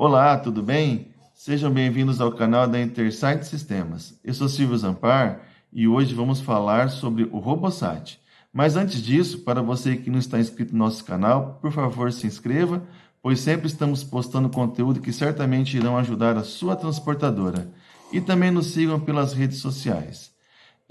Olá, tudo bem? Sejam bem-vindos ao canal da Intersight Sistemas. Eu sou Silvio Zampar e hoje vamos falar sobre o RoboSat. Mas antes disso, para você que não está inscrito no nosso canal, por favor se inscreva, pois sempre estamos postando conteúdo que certamente irão ajudar a sua transportadora. E também nos sigam pelas redes sociais.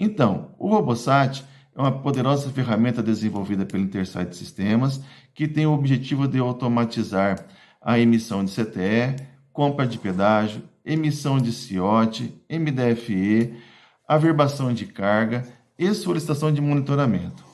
Então, o RoboSat é uma poderosa ferramenta desenvolvida pela Intersight Sistemas que tem o objetivo de automatizar a emissão de CTE, compra de pedágio, emissão de CIOT, MDFE, averbação de carga e solicitação de monitoramento.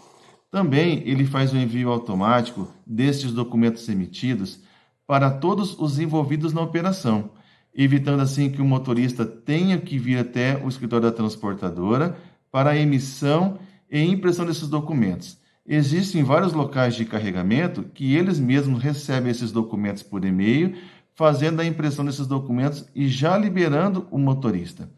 Também ele faz o envio automático destes documentos emitidos para todos os envolvidos na operação, evitando assim que o motorista tenha que vir até o escritório da transportadora para a emissão e impressão desses documentos. Existem vários locais de carregamento que eles mesmos recebem esses documentos por e-mail, fazendo a impressão desses documentos e já liberando o motorista.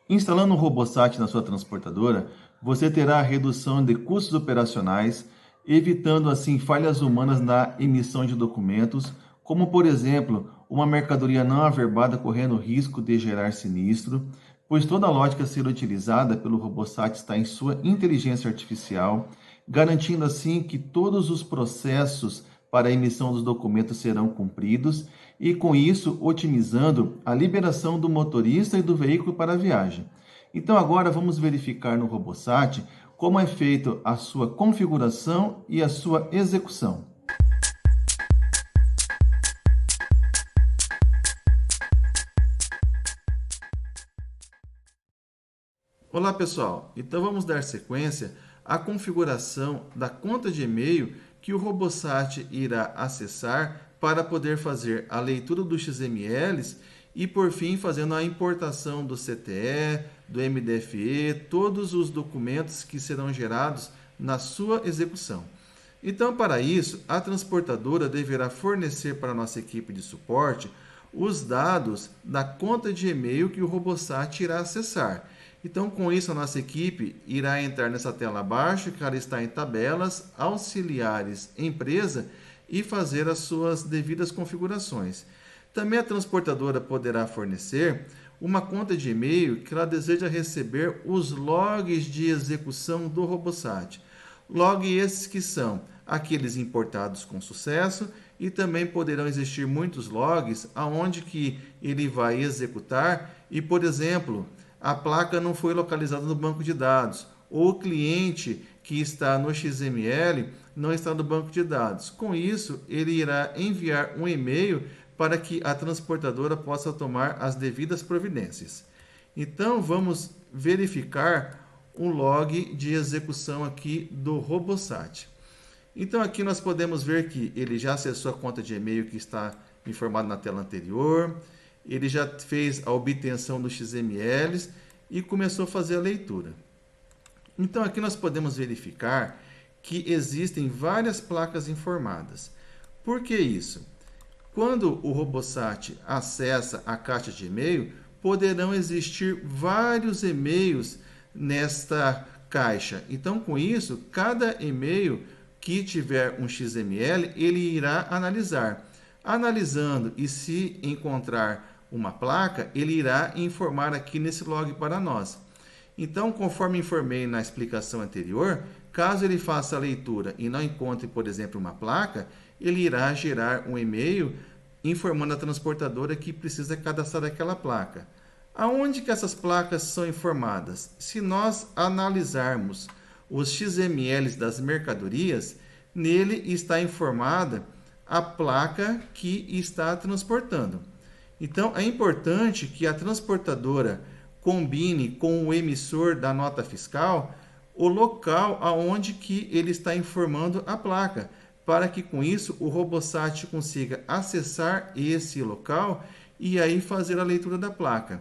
Instalando o RoboSat na sua transportadora, você terá a redução de custos operacionais, evitando assim falhas humanas na emissão de documentos, como por exemplo, uma mercadoria não averbada correndo risco de gerar sinistro, pois toda a lógica a ser utilizada pelo RoboSat está em sua inteligência artificial, garantindo assim que todos os processos para a emissão dos documentos serão cumpridos e, com isso, otimizando a liberação do motorista e do veículo para a viagem. Então, agora vamos verificar no RoboSat como é feita a sua configuração e a sua execução. Olá pessoal, então vamos dar sequência à configuração da conta de e-mail que o RoboSat irá acessar para poder fazer a leitura dos XMLs e por fim fazendo a importação do CTE, do MDFE, todos os documentos que serão gerados na sua execução. Então, para isso, a transportadora deverá fornecer para a nossa equipe de suporte os dados da conta de e-mail que o RoboSat irá acessar. Então, com isso, a nossa equipe irá entrar nessa tela abaixo, que ela está em tabelas, auxiliares, empresa, e fazer as suas devidas configurações. Também a transportadora poderá fornecer uma conta de e-mail que ela deseja receber os logs de execução do RoboSat. Log esses que são aqueles importados com sucesso e também poderão existir muitos logs aonde que ele vai executar e, por exemplo, a placa não foi localizada no banco de dados, ou o cliente que está no XML não está no banco de dados. Com isso, ele irá enviar um e-mail para que a transportadora possa tomar as devidas providências. Então, vamos verificar um log de execução aqui do RoboSat. Então, aqui nós podemos ver que ele já acessou a conta de e-mail que está informado na tela anterior, ele já fez a obtenção dos XMLs e começou a fazer a leitura. Então, aqui nós podemos verificar que existem várias placas informadas. Por que isso? Quando o RoboSat acessa a caixa de e-mail, poderão existir vários e-mails nesta caixa. Então, com isso, cada e-mail que tiver um XML, ele irá analisar. Analisando e se encontrar uma placa, ele irá informar aqui nesse log para nós. Então, conforme informei na explicação anterior, caso ele faça a leitura e não encontre, por exemplo, uma placa, ele irá gerar um e-mail informando a transportadora que precisa cadastrar aquela placa. Aonde que essas placas são informadas? Se nós analisarmos os XMLs das mercadorias, nele está informada a placa que está transportando. Então, é importante que a transportadora combine com o emissor da nota fiscal o local aonde que ele está informando a placa, para que com isso o RoboSat consiga acessar esse local e aí fazer a leitura da placa.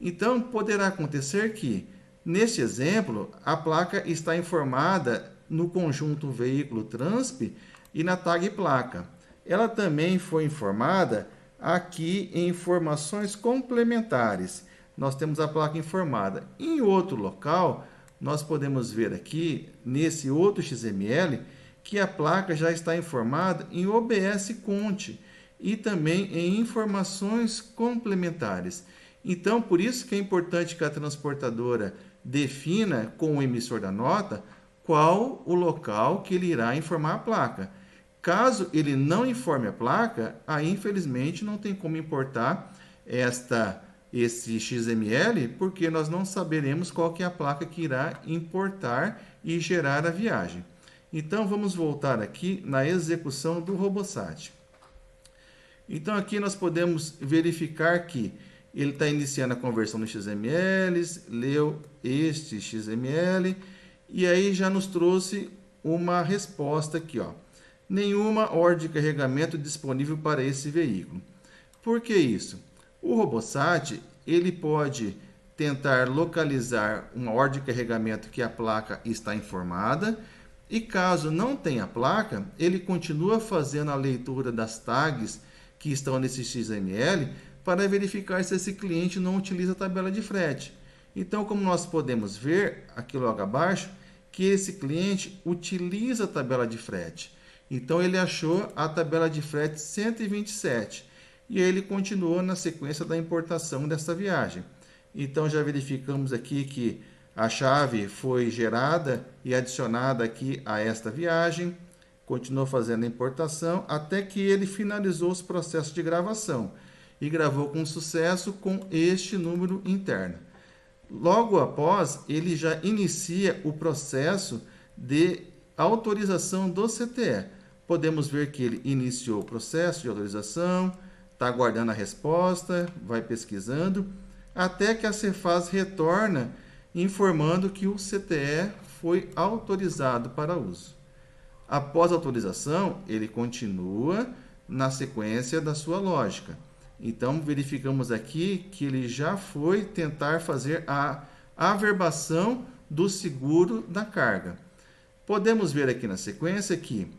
Então, poderá acontecer que, neste exemplo, a placa está informada no conjunto veículo transp e na tag placa. Ela também foi informada aqui em informações complementares. Nós temos a placa informada. Em outro local, nós podemos ver aqui, nesse outro XML, que a placa já está informada em OBS Cont. e também em informações complementares. Então, por isso que é importante que a transportadora defina com o emissor da nota qual o local que ele irá informar a placa. Caso ele não informe a placa, aí infelizmente não tem como importar esse XML, porque nós não saberemos qual que é a placa que irá importar e gerar a viagem. Então vamos voltar aqui na execução do RoboSat. Então aqui nós podemos verificar que ele está iniciando a conversão no XML, leu este XML e aí já nos trouxe uma resposta aqui, ó. Nenhuma ordem de carregamento disponível para esse veículo. Por que isso? O RoboSat ele pode tentar localizar uma ordem de carregamento que a placa está informada e caso não tenha placa, ele continua fazendo a leitura das tags que estão nesse XML para verificar se esse cliente não utiliza a tabela de frete. Então, como nós podemos ver aqui logo abaixo, que esse cliente utiliza a tabela de frete. Então, ele achou a tabela de frete 127 e ele continuou na sequência da importação dessa viagem. Então, já verificamos aqui que a chave foi gerada e adicionada aqui a esta viagem, continuou fazendo a importação até que ele finalizou os processos de gravação e gravou com sucesso com este número interno. Logo após, ele já inicia o processo de autorização do CTE. Podemos ver que ele iniciou o processo de autorização, está aguardando a resposta, vai pesquisando, até que a Cefaz retorna informando que o CTE foi autorizado para uso. Após a autorização, ele continua na sequência da sua lógica. Então, verificamos aqui que ele já foi tentar fazer a averbação do seguro da carga. Podemos ver aqui na sequência que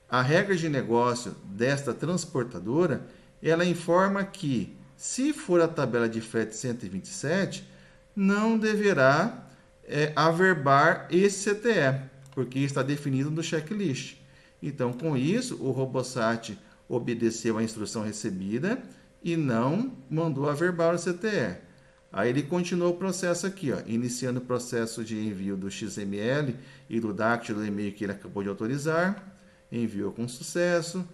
a regra de negócio desta transportadora, ela informa que, se for a tabela de frete 127, não deverá averbar esse CTE, porque está definido no checklist. Então, com isso, o RoboSat obedeceu a instrução recebida e não mandou averbar o CTE. Aí ele continuou o processo aqui, ó, iniciando o processo de envio do XML e do DACT do e-mail que ele acabou de autorizar, enviou com sucesso,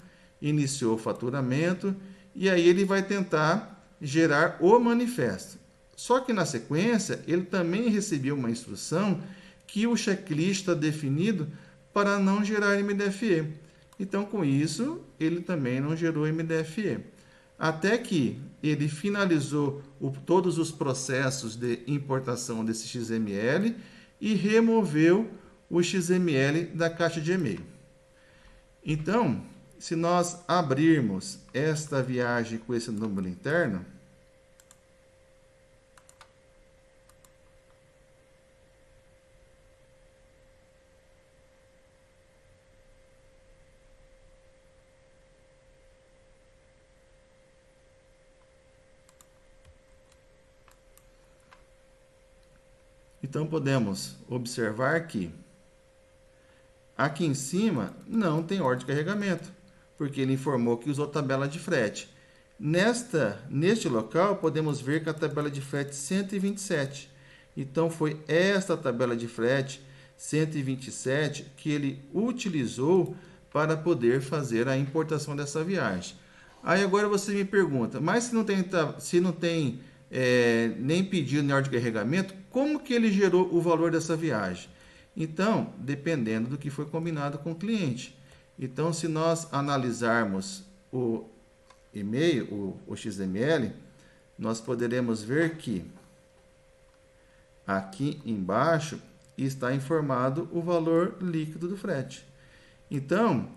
iniciou o faturamento e aí ele vai tentar gerar o manifesto. Só que na sequência ele também recebeu uma instrução que o checklist está definido para não gerar MDFE. Então, com isso, ele também não gerou MDFE. Até que ele finalizou todos os processos de importação desse XML e removeu o XML da caixa de e-mail. Então, se nós abrirmos esta viagem com esse número interno, então podemos observar que aqui em cima não tem ordem de carregamento, porque ele informou que usou tabela de frete. Neste local, podemos ver que a tabela de frete 127. Então, foi esta tabela de frete 127 que ele utilizou para poder fazer a importação dessa viagem. Aí agora você me pergunta, mas se não tem nem pedido nem ordem de carregamento, como que ele gerou o valor dessa viagem? Então, dependendo do que foi combinado com o cliente. Então, se nós analisarmos o e-mail, o XML, nós poderemos ver que aqui embaixo está informado o valor líquido do frete. Então,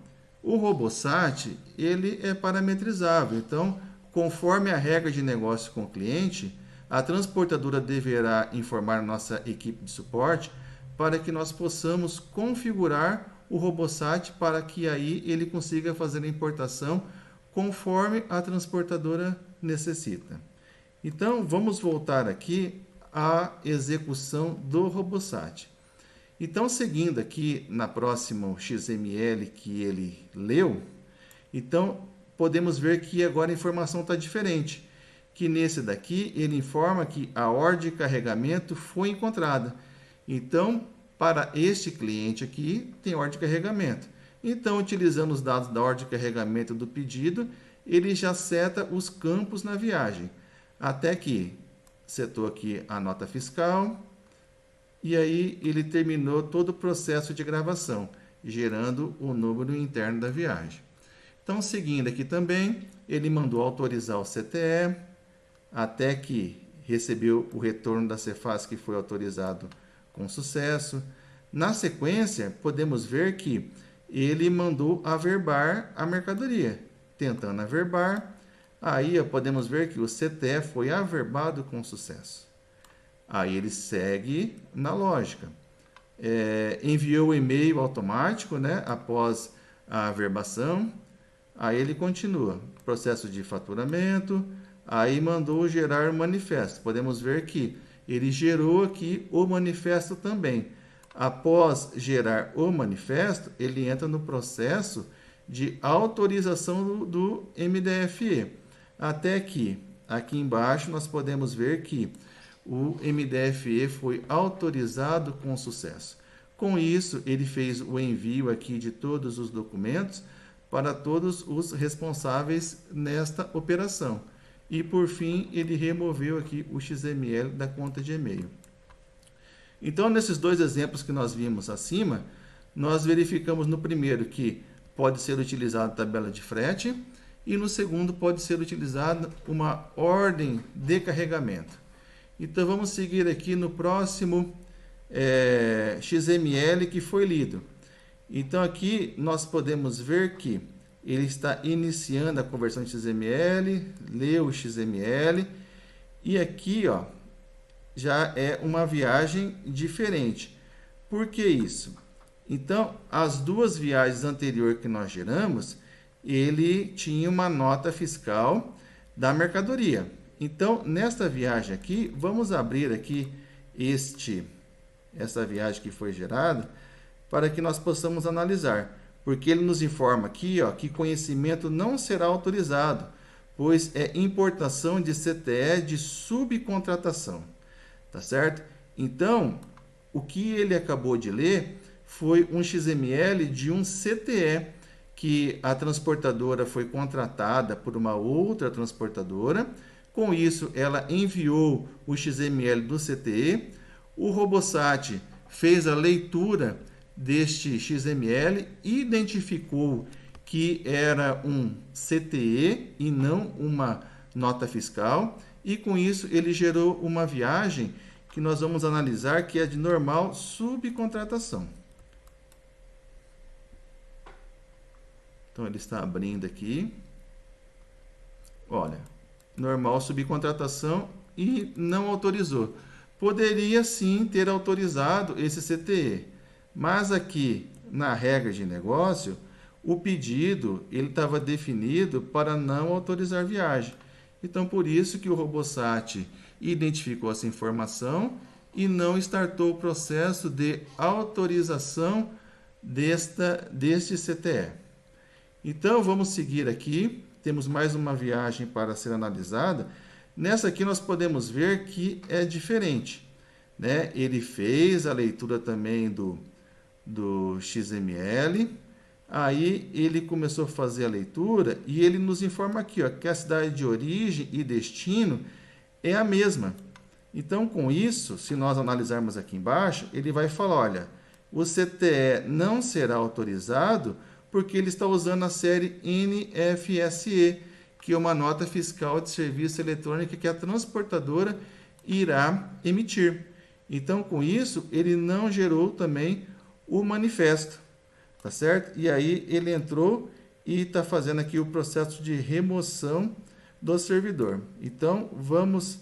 o RoboSat, ele é parametrizável. Então, conforme a regra de negócio com o cliente, a transportadora deverá informar a nossa equipe de suporte para que nós possamos configurar o RoboSat para que aí ele consiga fazer a importação conforme a transportadora necessita. Então, vamos voltar aqui à execução do RoboSat. Então, seguindo aqui na próxima XML que ele leu, então podemos ver que agora a informação está diferente. Que nesse daqui, ele informa que a ordem de carregamento foi encontrada. Então, para este cliente aqui, tem ordem de carregamento. Então, utilizando os dados da ordem de carregamento do pedido, ele já seta os campos na viagem. Até que setou aqui a nota fiscal, e aí ele terminou todo o processo de gravação, gerando o número interno da viagem. Então, seguindo aqui também, ele mandou autorizar o CTE, até que recebeu o retorno da Cefaz que foi autorizado com sucesso. Na sequência, podemos ver que ele mandou averbar a mercadoria. Tentando averbar, aí podemos ver que o CTE foi averbado com sucesso. Aí ele segue na lógica. Enviou o e-mail automático, né, após a averbação. Aí ele continua, processo de faturamento, aí mandou gerar o manifesto. Podemos ver que ele gerou aqui o manifesto também. Após gerar o manifesto, ele entra no processo de autorização do MDFE. Até que, aqui embaixo, nós podemos ver que o MDFE foi autorizado com sucesso. Com isso, ele fez o envio aqui de todos os documentos para todos os responsáveis nesta operação. E, por fim, ele removeu aqui o XML da conta de e-mail. Então, nesses dois exemplos que nós vimos acima, nós verificamos no primeiro que pode ser utilizada tabela de frete e no segundo pode ser utilizada uma ordem de carregamento. Então, vamos seguir aqui no próximo XML que foi lido. Então, aqui nós podemos ver que ele está iniciando a conversão de XML, leu o XML, e aqui já é uma viagem diferente. Por que isso? Então, as duas viagens anteriores que nós geramos, ele tinha uma nota fiscal da mercadoria. Então, nesta viagem aqui, vamos abrir aqui essa viagem que foi gerada, para que nós possamos analisar. Porque ele nos informa aqui que conhecimento não será autorizado, pois é importação de CTE de subcontratação. Tá certo? Então, o que ele acabou de ler foi um XML de um CTE, que a transportadora foi contratada por uma outra transportadora. Com isso, ela enviou o XML do CTE. O RoboSat fez a leitura deste XML, identificou que era um CTE e não uma nota fiscal, e com isso ele gerou uma viagem que nós vamos analisar, que é de normal subcontratação. Então ele está abrindo aqui. Olha, normal subcontratação e não autorizou. Poderia sim ter autorizado esse CTE, mas aqui na regra de negócio, o pedido ele estava definido para não autorizar viagem. Então, por isso que o RoboSat identificou essa informação e não startou o processo de autorização deste CTE. Então, vamos seguir aqui. Temos mais uma viagem para ser analisada. Nessa aqui nós podemos ver que é diferente, né? Ele fez a leitura também do XML, aí ele começou a fazer a leitura e ele nos informa aqui que a cidade de origem e destino é a mesma. Então, com isso, se nós analisarmos aqui embaixo, ele vai falar, olha, o CTE não será autorizado porque ele está usando a série NFSE, que é uma nota fiscal de serviço eletrônico que a transportadora irá emitir. Então, com isso, ele não gerou também o manifesto, tá certo? E aí ele entrou e está fazendo aqui o processo de remoção do servidor. Então, vamos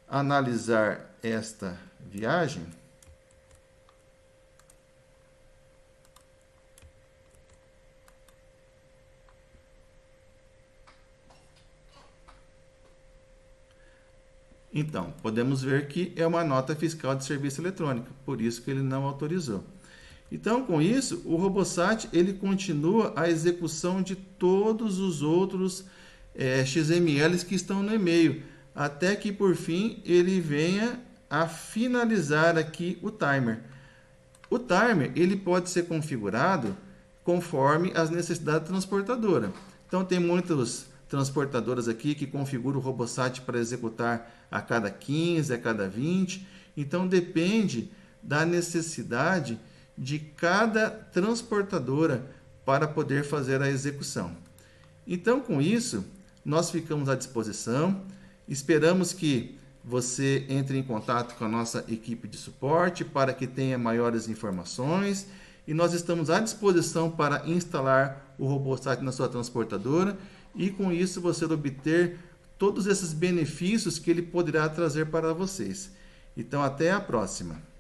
analisar esta viagem. Então, podemos ver que é uma nota fiscal de serviço eletrônico, por isso que ele não autorizou. Então, com isso, o RoboSat ele continua a execução de todos os outros XMLs que estão no e-mail, até que por fim ele venha a finalizar aqui o timer. O timer ele pode ser configurado conforme as necessidades da transportadora. Então tem muitas transportadoras aqui que configuram o RoboSat para executar a cada 15, a cada 20. Então depende da necessidade de cada transportadora para poder fazer a execução. Então com isso, nós ficamos à disposição. Esperamos que você entre em contato com a nossa equipe de suporte para que tenha maiores informações. E nós estamos à disposição para instalar o RoboSat na sua transportadora e com isso você obter todos esses benefícios que ele poderá trazer para vocês. Então até a próxima!